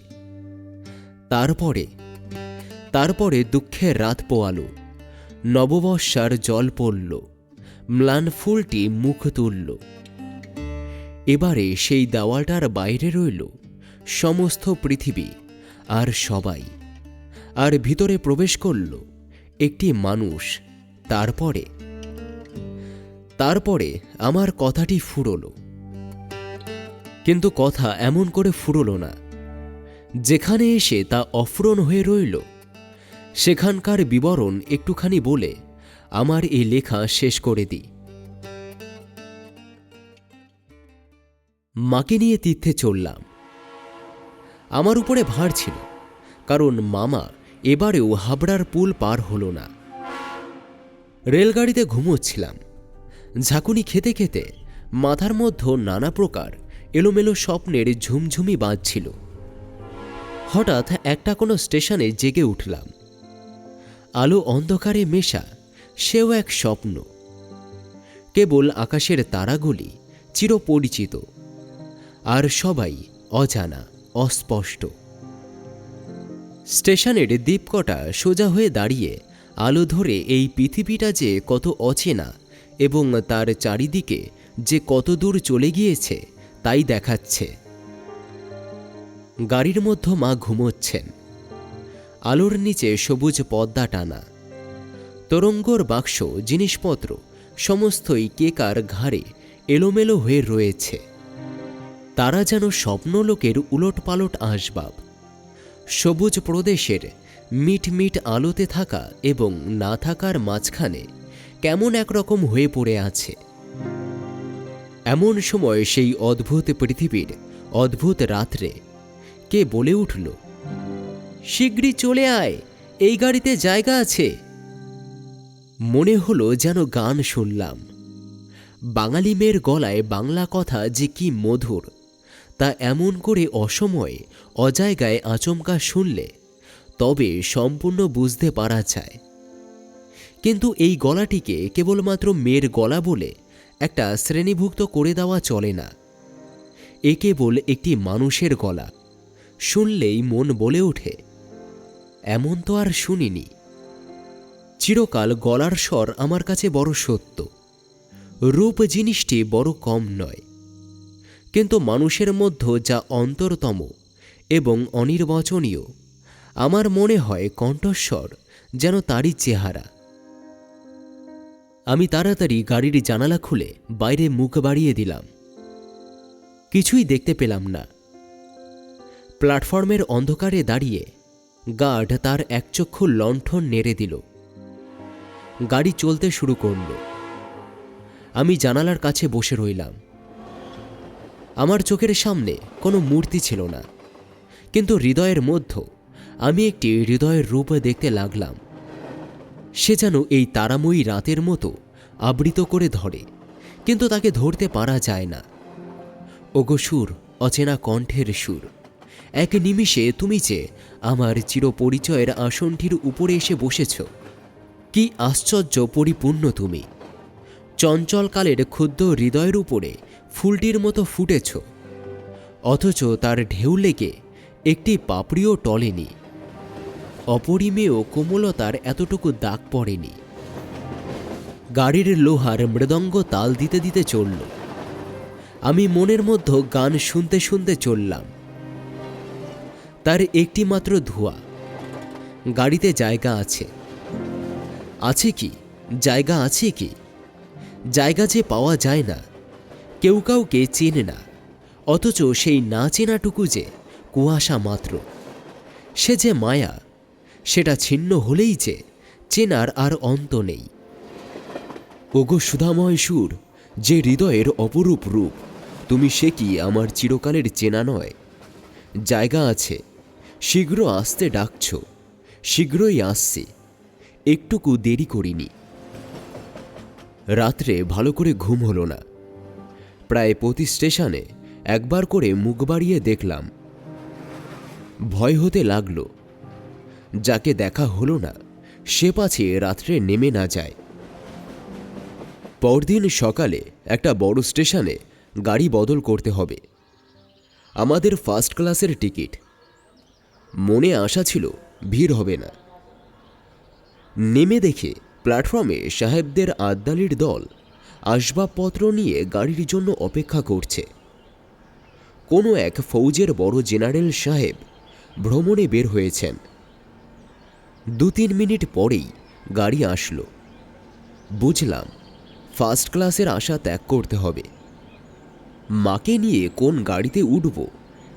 তারপরে দুঃখের রাত পোয়ালো, নববর্ষার জল পড়ল, ম্লান ফুলটি মুখ তুলল। এবারে সেই দেওয়ালটার বাইরে রইল সমস্ত পৃথিবী আর সবাই, আর ভিতরে প্রবেশ করল একটি মানুষ। তারপরে আমার কথাটি ফুরল, কিন্তু কথা এমন করে ফুরল না। যেখানে এসে তা অফুরন হয়ে রইল, সেখানকার বিবরণ একটুখানি বলে আমার এই লেখা শেষ করে দিই। মাকে নিয়ে তীর্থে চললাম। আমার উপরে ভার ছিল, কারণ মামা এবারেও হাবড়ার পুল পার হল না। রেলগাড়িতে ঘুমোচ্ছিলাম। ঝাঁকুনি খেতে খেতে মাথার মধ্যে নানা প্রকার এলোমেলো স্বপ্নের ঝুমঝুমি বাজছিল। হঠাৎ একটা কোনো স্টেশনে জেগে উঠলাম। আলো অন্ধকারে মেশা, সেও এক স্বপ্ন। কেবল আকাশের তারাগুলি চিরপরিচিত, আর সবাই অজানা, অস্পষ্ট। স্টেশনের দ্বীপকটা সোজা হয়ে দাঁড়িয়ে আলো ধরে এই পৃথিবীটা যে কত অচেনা এবং তার চারিদিকে যে কত দূর চলে গিয়েছে তাই দেখাচ্ছে। গাড়ির মধ্যে মা ঘুমোচ্ছেন। আলোর নিচে সবুজ পর্দা টানা। তরঙ্গর বাক্স, জিনিসপত্র সমস্তই কেকার ঘাড়ে এলোমেলো হয়ে রয়েছে। তারা যেন স্বপ্নলোকের উলটপালট আসবাব। সবুজ প্রদেশের মিটমিট আলোতে থাকা এবং না থাকার মাঝখানে কেমন একরকম হয়ে পড়ে আছে। এমন সময় সেই অদ্ভুত পৃথিবীর অদ্ভুত রাত্রে কে বলে উঠল, "শীঘ্রই চলে আয়, এই গাড়িতে জায়গা আছে।" মনে হলো যেন গান শুনলাম। বাঙালি মেয়ের গলায় বাংলা কথা যে কি মধুর, তা এমন করে অসময়ে অজায়গায় আচমকা শুনলে তবে সম্পূর্ণ বুঝতে পারা যায়। কিন্তু এই গলাটিকে কেবলমাত্র মেয়ের গলা বলে একটা শ্রেণীভুক্ত করে দেওয়া চলে না। এ কেবল একটি মানুষের গলা। শুনলেই মন বলে ওঠে, এমন তো আর শুনিনি। চিরকাল গলার স্বর আমার কাছে বড় সত্য। রূপ জিনিসটি বড় কম নয়, কিন্তু মানুষের মধ্যে যা অন্তরতম এবং অনির্বচনীয়, আমার মনে হয় কণ্ঠস্বর যেন তারই চেহারা। আমি তাড়াতাড়ি গাড়ির জানালা খুলে বাইরে মুখ বাড়িয়ে দিলাম। কিছুই দেখতে পেলাম না। প্ল্যাটফর্মের অন্ধকারে দাঁড়িয়ে গার্ড তার একচক্ষু লণ্ঠন নেড়ে দিল। গাড়ি চলতে শুরু করল। আমি জানালার কাছে বসে রইলাম। আমার চোখের সামনে কোনো মূর্তি ছিল না, কিন্তু হৃদয়ের মধ্যে আমি একটি হৃদয়ের রূপ দেখতে লাগলাম। সে যেন এই তারাময়ী রাতের মতো আবৃত করে ধরে, কিন্তু তাকে ধরতে পারা যায় না। ওগো সুর, অচেনা কণ্ঠের সুর, এক নিমিষে তুমি যে আমার চিরপরিচয়ের আসনটির উপরে এসে বসেছ। কি আশ্চর্য পরিপূর্ণ তুমি! চঞ্চলকালের ক্ষুদ্র হৃদয়ের উপরে ফুলটির মতো ফুটেছ, অথচ তার ঢেউ লেগে একটি পাপড়িও টলেনি। অপরিমেয় কোমলতার এতটুকু দাগ পড়েনি। গাড়ির লোহার মৃদঙ্গ তাল দিতে দিতে চলল। আমি মনের মধ্যে গান শুনতে শুনতে চললাম। তার একটি মাত্র ধোঁয়া। গাড়িতে জায়গা আছে। আছে কি? জায়গা আছে কি? জায়গা যে পাওয়া যায় না। কেউ কাউকে চেনে না, অথচ সেই না চেনাটুকু যে কুয়াশা মাত্র। সে যে মায়া, সেটা ছিন্ন হলেই যে চেনার আর অন্ত নেই। ওগো সুধাময় সুর, যে হৃদয়ের অপরূপ রূপ, তুমি সে কি আমার চিরকালের চেনা নয়? জায়গা আছে, শীঘ্র আসতে ডাকছ, শীঘ্রই আসছে, একটুকু দেরি করিনি। রাত্রে ভালো করে ঘুম হলো না। প্রায় প্রতি স্টেশনে একবার করে মুখ বাড়িয়ে দেখলাম। ভয় হতে লাগল, যাকে দেখা হলো না সে পাছে রাত্রে নেমে না যায়। পরদিন সকালে একটা বড় স্টেশনে গাড়ি বদল করতে হবে। আমাদের ফার্স্ট ক্লাসের টিকিট। মনে আশা ছিল ভিড় হবে না। নেমে দেখে প্ল্যাটফর্মে সাহেবদের আদ্দালির দল আসবাবপত্র নিয়ে গাড়ির জন্য অপেক্ষা করছে। কোনো এক ফৌজের বড় জেনারেল সাহেব ভ্রমণে বের হয়েছেন। 2-3 মিনিট পরেই গাড়ি আসলো। বুঝলাম ফার্স্ট ক্লাসের আশা ত্যাগ করতে হবে। মাকে নিয়ে কোন গাড়িতে উঠব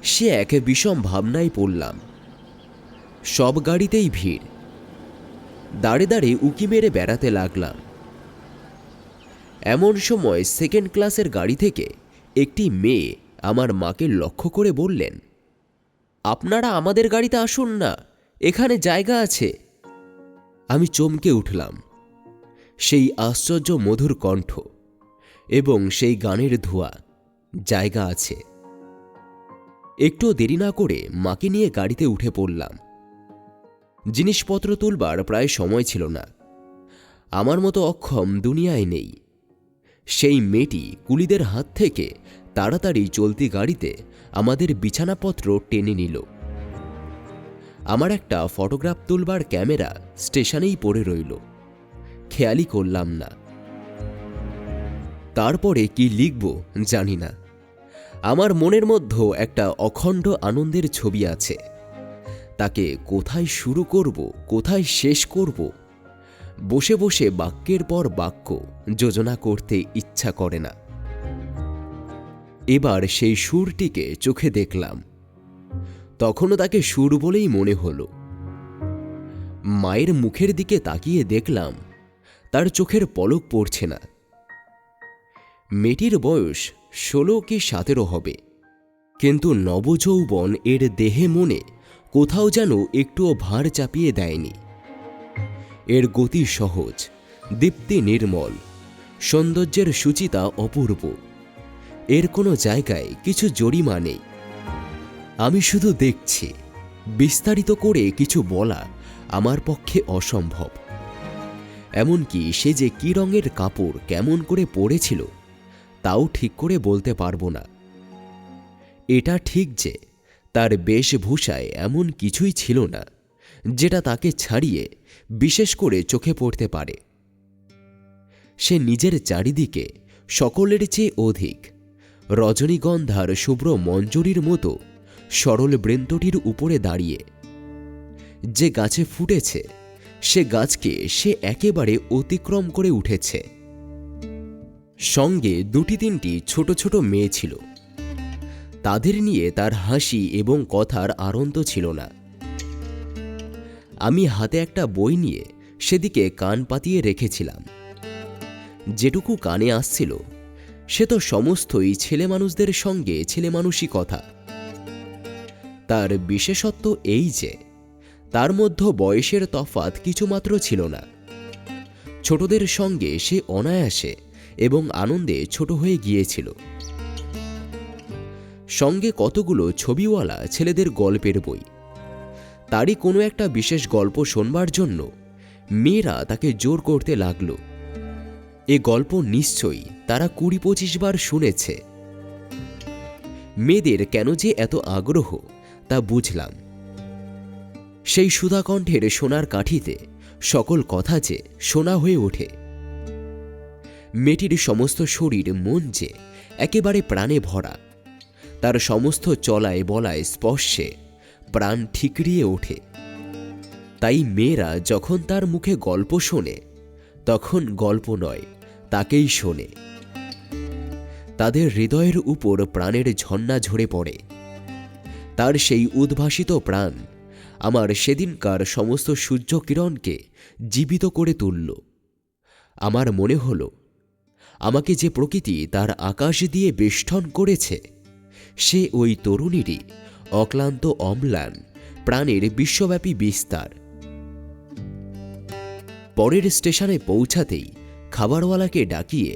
সে এক বিষম ভাবনায় পড়লাম। সব গাড়িতেই ভিড়। দাঁড়ে দাঁড়ে উকি মেরে বেড়াতে লাগলাম। এমন সময় সেকেন্ড ক্লাসের গাড়ি থেকে একটি মেয়ে আমার মাকে লক্ষ্য করে বললেন, "আপনারা আমাদের গাড়িতে আসুন না, এখানে জায়গা আছে।" আমি চমকে উঠলাম। সেই আশ্চর্য মধুর কণ্ঠ এবং সেই গানের ধোঁয়া, জায়গা আছে। একটু দেরি না করে মাকে নিয়ে গাড়িতে উঠে পড়লাম। জিনিসপত্র তুলবার প্রায় সময় ছিল না। আমার মতো অক্ষম দুনিয়ায় নেই। সেই মেয়েটি কুলিদের হাত থেকে তাড়াতাড়ি চলতি গাড়িতে আমাদের বিছানাপত্র টেনে নিল। আমার একটা ফটোগ্রাফ তুলবার ক্যামেরা স্টেশনেই পড়ে রইল, খেয়ালই করলাম না। তারপরে কি লিখব জানি না। আমার মনের মধ্যেও একটা অখণ্ড আনন্দের ছবি আছে। তাকে কোথায় শুরু করব, কোথায় শেষ করব, বসে বসে বাক্যের পর বাক্য যোজনা করতে ইচ্ছা করে না। এবার সেই সুরটিকে চোখে দেখলাম। তখনও তাকে সুর বলেই মনে হলো। মায়ের মুখের দিকে তাকিয়ে দেখলাম তার চোখের পলক পড়ছে না। মেয়েটির বয়স 16 কি 17 হবে, কিন্তু নবযৌবন এর দেহে মনে কোথাও যেন একটুও ভার চাপিয়ে দেয়নি। এর গতি সহজ, দীপ্তি নির্মল, সৌন্দর্যের সূচিতা অপূর্ব। এর কোনো জায়গায় কিছু জরিমা নেই। আমি শুধু দেখছি, বিস্তারিত করে কিছু বলা আমার পক্ষে অসম্ভব। এমনকি সে যে কী রঙের কাপড় কেমন করে পরেছিল তাও ঠিক করে বলতে পারবো না। এটা ঠিক যে তার বেশভূষায় এমন কিছুই ছিল না যেটা তাকে ছাড়িয়ে বিশেষ করে চোখে পড়তে পারে। সে নিজের চারিদিকে সকলের চেয়ে অধিক রজনীগন্ধার শুভ্র মঞ্জরির মতো সরল বৃন্তটির উপরে দাঁড়িয়ে। যে গাছে ফুটেছে সে গাছকে সে একেবারে অতিক্রম করে উঠেছে। সঙ্গে 2-3টি ছোট ছোট মেয়ে ছিল। তাদের নিয়ে তার হাসি এবং কথার আরন্ত ছিল না। আমি হাতে একটা বই নিয়ে সেদিকে কান পাতিয়ে রেখেছিলাম। যেটুকু কানে আসছিল সে তো সমস্তই ছেলেমানুষদের সঙ্গে ছেলেমানুষি কথা। তার বিশেষত্ব এই যে তার মধ্যে বয়সের তফাৎ কিছুমাত্র ছিল না। ছোটদের সঙ্গে সে অনায়াসে এবং আনন্দে ছোট হয়ে গিয়েছিল। সঙ্গে কতগুলো ছবিওয়ালা ছেলেদের গল্পের বই। তারই কোনো একটা বিশেষ গল্প শোনবার জন্য মেয়েরা তাকে জোর করতে লাগল। এ গল্প নিশ্চয়ই তারা 20-25 বার শুনেছে। মেয়েদের কেন যে এত আগ্রহ তা বুঝলাম। সেই সুধাকণ্ঠের সোনার কাঠিতে সকল কথা যে সোনা হয়ে ওঠে। মেয়েটির সমস্ত শরীর মন যে একেবারে প্রাণে ভরা। তার সমস্ত চলায় বলায় স্পর্শে প্রাণ ঠিকরিয়ে ওঠে। তাই মেয়েরা যখন তার মুখে গল্প শোনে তখন গল্প নয়, তাকেই শোনে। তাদের হৃদয়ের উপর প্রাণের ঝর্ণা ঝরে পড়ে। তার সেই উদ্ভাসিত প্রাণ আমার সেদিনকার সমস্ত সূর্যকিরণকে জীবিত করে তুলল। আমার মনে হল আমাকে যে প্রকৃতি তার আকাশ দিয়ে বেষ্টন করেছে সে ওই তরুণীরই অক্লান্ত অম্লান প্রাণের বিশ্বব্যাপী বিস্তার। পরের স্টেশনে পৌঁছাতেই খাবারওয়ালাকে ডাকিয়ে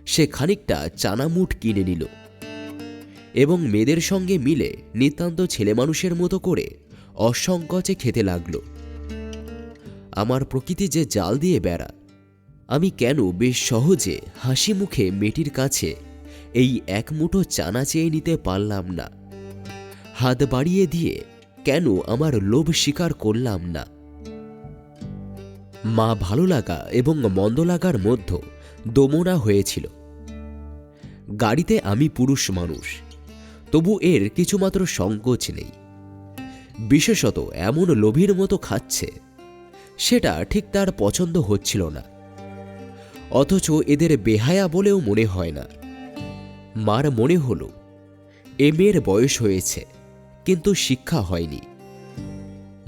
সে খানিকটা চানামুট কিনে নিল এবং মেয়েদের সঙ্গে মিলে নিতান্ত ছেলেমানুষের মতো করে অসংকোচে খেতে লাগল। আমার প্রকৃতি যে জাল দিয়ে বেড়া, আমি কেন বেশ সহজে হাসি মুখে মেয়েটির কাছে এই এক মুঠো চানা চেয়ে নিতে পারলাম না? হাত বাড়িয়ে দিয়ে কেন আমার লোভ স্বীকার করলাম না? মা ভালো লাগা এবং মন্দ লাগার মধ্যে দোমনা হয়েছিল। গাড়িতে আমি পুরুষ মানুষ, তবু এর কিছুমাত্র সংকোচ নেই। বিশেষত এমন লোভীর মতো খাচ্ছে, সেটা ঠিক তার পছন্দ হচ্ছিল না। অথচ এদের বেহায়া বলেও মনে হয় না। মার মনে হল এ মেয়ের বয়স হয়েছে কিন্তু শিক্ষা হয়নি।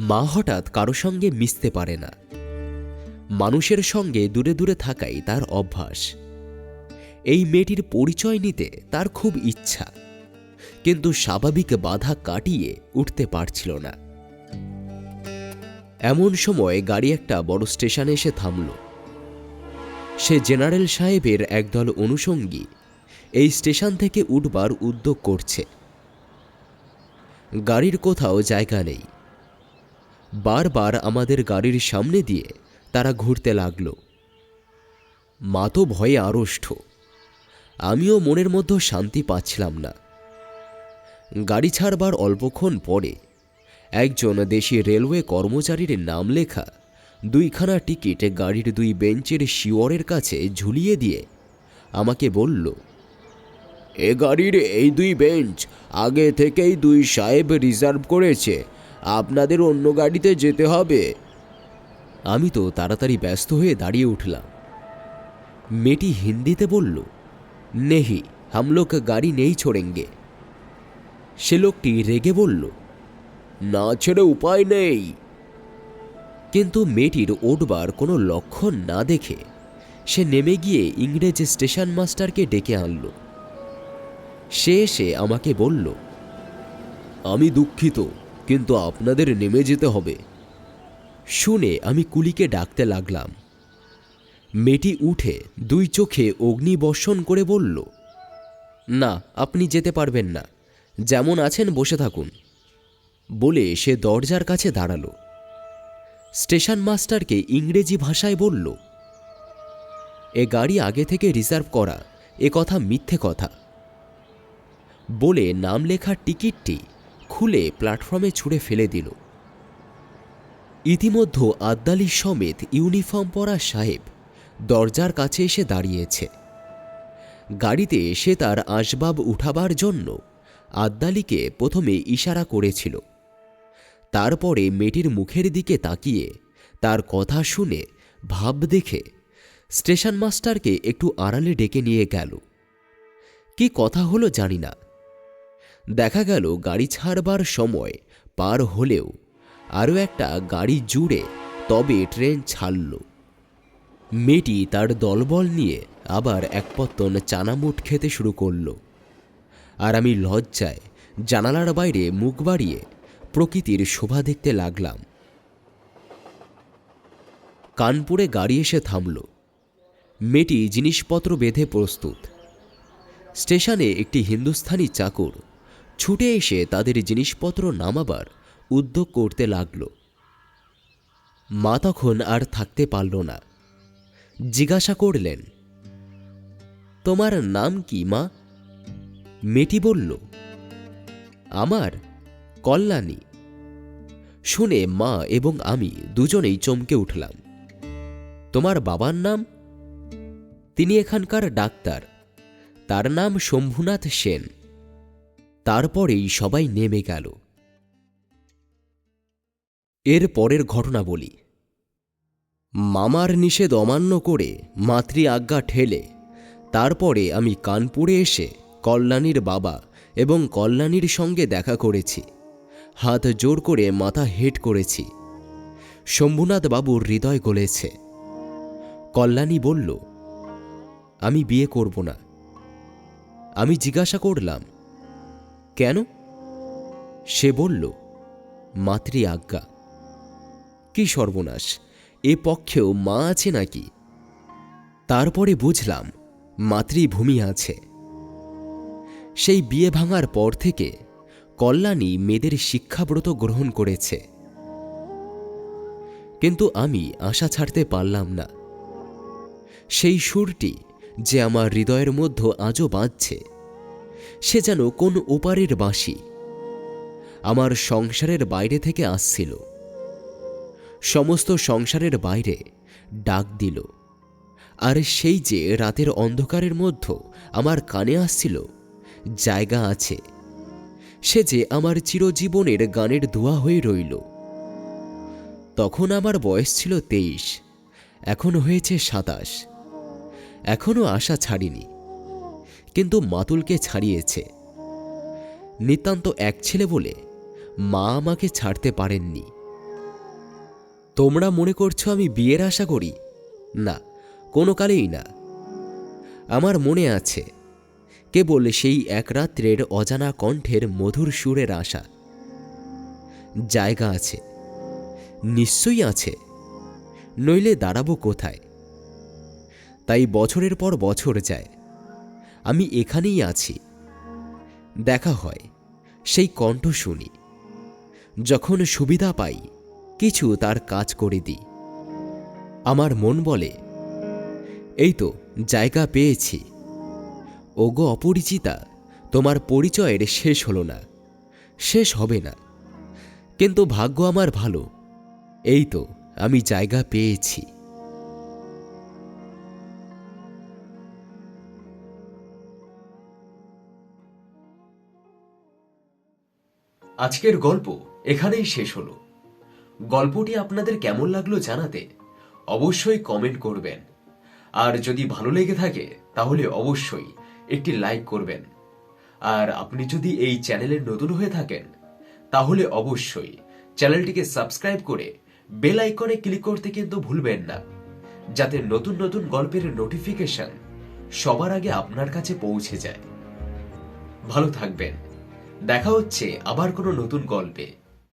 মা হঠাৎ কারো সঙ্গে মিশতে পারে না। মানুষের সঙ্গে দূরে দূরে থাকাই তার অভ্যাস। এই মেয়েটির পরিচয় নিতে তার খুব ইচ্ছা, কিন্তু স্বাভাবিক বাধা কাটিয়ে উঠতে পারছিল না। এমন সময় গাড়ি একটা বড় স্টেশনে এসে থামল। সে জেনারেল সাহেবের একদল অনুষঙ্গী এই স্টেশন থেকে উঠবার উদ্যোগ করছে। গাড়ির কোথাও জায়গা নেই। বারবার আমাদের গাড়ির সামনে দিয়ে তারা ঘুরতে লাগল। মা তো ভয়ে আড়ষ্ট, আমিও মনের মধ্যে শান্তি পাচ্ছিলাম না। গাড়ি ছাড়বার অল্পক্ষণ পরে একজন দেশি রেলওয়ে কর্মচারীর নাম লেখা 2খানা টিকিট গাড়ির 2 বেঞ্চের শিওরের কাছে ঝুলিয়ে দিয়ে আমাকে বলল, এ গাড়ির এই 2 বেঞ্চ আগে থেকেই 2 সাহেব রিজার্ভ করেছে, আপনাদের অন্য গাড়িতে যেতে হবে। আমি তো তাড়াতাড়ি ব্যস্ত হয়ে দাঁড়িয়ে উঠলাম। মেয়েটি হিন্দিতে বলল, নেহি, হাম লোক গাড়ি নেই ছোড়েঙ্গে। সে লোকটি রেগে বলল, না ছেড়ে উপায় নেই। কিন্তু মেয়েটির ওঠবার কোনো লক্ষণ না দেখে সে নেমে গিয়ে ইংরেজ স্টেশন মাস্টারকে ডেকে আনল। সে এসে আমাকে বলল, আমি দুঃখিত, কিন্তু আপনাদের নেমে যেতে হবে। শুনে আমি কুলিকে ডাকতে লাগলাম। মেয়েটি উঠে 2 চোখে অগ্নিবর্ষণ করে বলল, না, আপনি যেতে পারবেন না, যেমন আছেন বসে থাকুন। বলে সে দরজার কাছে দাঁড়াল। স্টেশন মাস্টারকে ইংরেজি ভাষায় বলল, এ গাড়ি আগে থেকে রিজার্ভ করা, এ কথা মিথ্যে কথা। বলে নাম লেখার টিকিটটি খুলে প্ল্যাটফর্মে ছুঁড়ে ফেলে দিল। ইতিমধ্যে আদ্দালি সমেত ইউনিফর্ম পরা সাহেব দরজার কাছে এসে দাঁড়িয়েছে। গাড়িতে এসে তার আসবাব উঠাবার জন্য আদ্দালিকে প্রথমে ইশারা করেছিল। তারপরে মেয়েটির মুখের দিকে তাকিয়ে তার কথা শুনে ভাব দেখে স্টেশন মাস্টারকে একটু আড়ালে ডেকে নিয়ে গেল। কি কথা হলো জানি না। দেখা গেল গাড়ি ছাড়বার সময় পার হলেও আরও একটা গাড়ি জুড়ে তবে ট্রেন ছাড়ল। মেয়েটি তার দলবল নিয়ে আবার এক পত্তন চানামুট খেতে শুরু করল। আর আমি লজ্জায় জানালার বাইরে মুখ বাড়িয়ে প্রকৃতির শোভা দেখতে লাগলাম। কানপুরে গাড়ি এসে থামল। মেয়েটি জিনিসপত্র বেঁধে প্রস্তুত। স্টেশনে একটি হিন্দুস্থানি চাকর ছুটে এসে তাদের জিনিসপত্র নামাবার উদ্যোগ করতে লাগল। মা তখন আর থাকতে পারল না, জিজ্ঞাসা করলেন, তোমার নাম কি মা? মেয়েটি বলল, আমার কল্যাণী। শুনে মা এবং আমি দুজনেই চমকে উঠলাম। তোমার বাবার নাম? তিনি এখানকার ডাক্তার, তার নাম শম্ভুনাথ সেন। তারপরেই সবাই নেমে গেল। এর পরের ঘটনা বলি। মামার নিষেধ অমান্য করে মাতৃ আজ্ঞা ঠেলে তারপরে আমি কানপুরে এসে কল্যাণীর বাবা এবং কল্যাণীর সঙ্গে দেখা করেছি। হাত জোর করে মাথা হেঁট করেছি। শম্ভুনাথ বাবুর হৃদয় গলেছে। কল্যাণী বলল, আমি বিয়ে করব না। আমি জিজ্ঞাসা করলাম, কেন? সে বলল, মাতৃ আজ্ঞা। কি সর্বনাশ, এ পক্ষেও মা আছে নাকি? তারপরে বুঝলাম মাতৃভূমি আছে। সেই বিয়ে ভাঙার পর থেকে কল্যাণী মেয়েদের শিক্ষাব্রত গ্রহণ করেছে। কিন্তু আমি আশা ছাড়তে পারলাম না। সেই সুরটি যে আমার হৃদয়ের মধ্যে আজও বাজছে, সে যেন কোন ওপারের বাঁশি আমার সংসারের বাইরে থেকে আসছিল। সমস্ত সংসারের বাইরে ডাক দিল। আর সেই যে রাতের অন্ধকারের মধ্যে আমার কানে আসছিল, জায়গা আছে, সে যে আমার চিরজীবনের গানের ধোঁয়া হয়ে রইল। তখন আমার বয়স ছিল 23, এখন হয়েছে 27। এখনো আশা ছাড়িনি, কিন্তু মাতুলকে ছাড়িয়েছে। নিতান্ত এক ছেলে বলে মা আমাকে ছাড়তে পারেননি। তোমরা মনে করছো আমি বিয়ের আশা করি? না, কোনো কালেই না। আমার মনে আছে কেবল সেই এক রাত্রের অজানা কণ্ঠের মধুর সুরের আশা। জায়গা আছে, নিশ্চয়ই আছে, নইলে দাঁড়াবো কোথায়? তাই বছরের পর বছর যায়, আমি এখানেই আছি। দেখা হয়, সেই কণ্ঠ শুনি। যখন সুবিধা পাই কিছু তার কাজ করে দিই। আমার মন বলে, এই তো জায়গা পেয়েছি। ওগো অপরিচিতা, তোমার পরিচয়ের শেষ হলো না, শেষ হবে না। কিন্তু ভাগ্য আমার ভালো, এই তো আমি জায়গা পেয়েছি। আজকের গল্প এখানেই শেষ হলো। গল্পটি আপনাদের কেমন লাগলো জানাতে অবশ্যই কমেন্ট করবেন। আর যদি ভালো লেগে থাকে তাহলে অবশ্যই একটি লাইক করবেন। আর আপনি যদি এই চ্যানেলের নতুন হয়ে থাকেন তাহলে অবশ্যই চ্যানেলটিকে সাবস্ক্রাইব করে বেল আইকনে ক্লিক করতে কিন্তু ভুলবেন না, যাতে নতুন নতুন গল্পের নোটিফিকেশন সবার আগে আপনার কাছে পৌঁছে যায়। ভালো থাকবেন, দেখা হচ্ছে আবার কোনো নতুন গল্পে।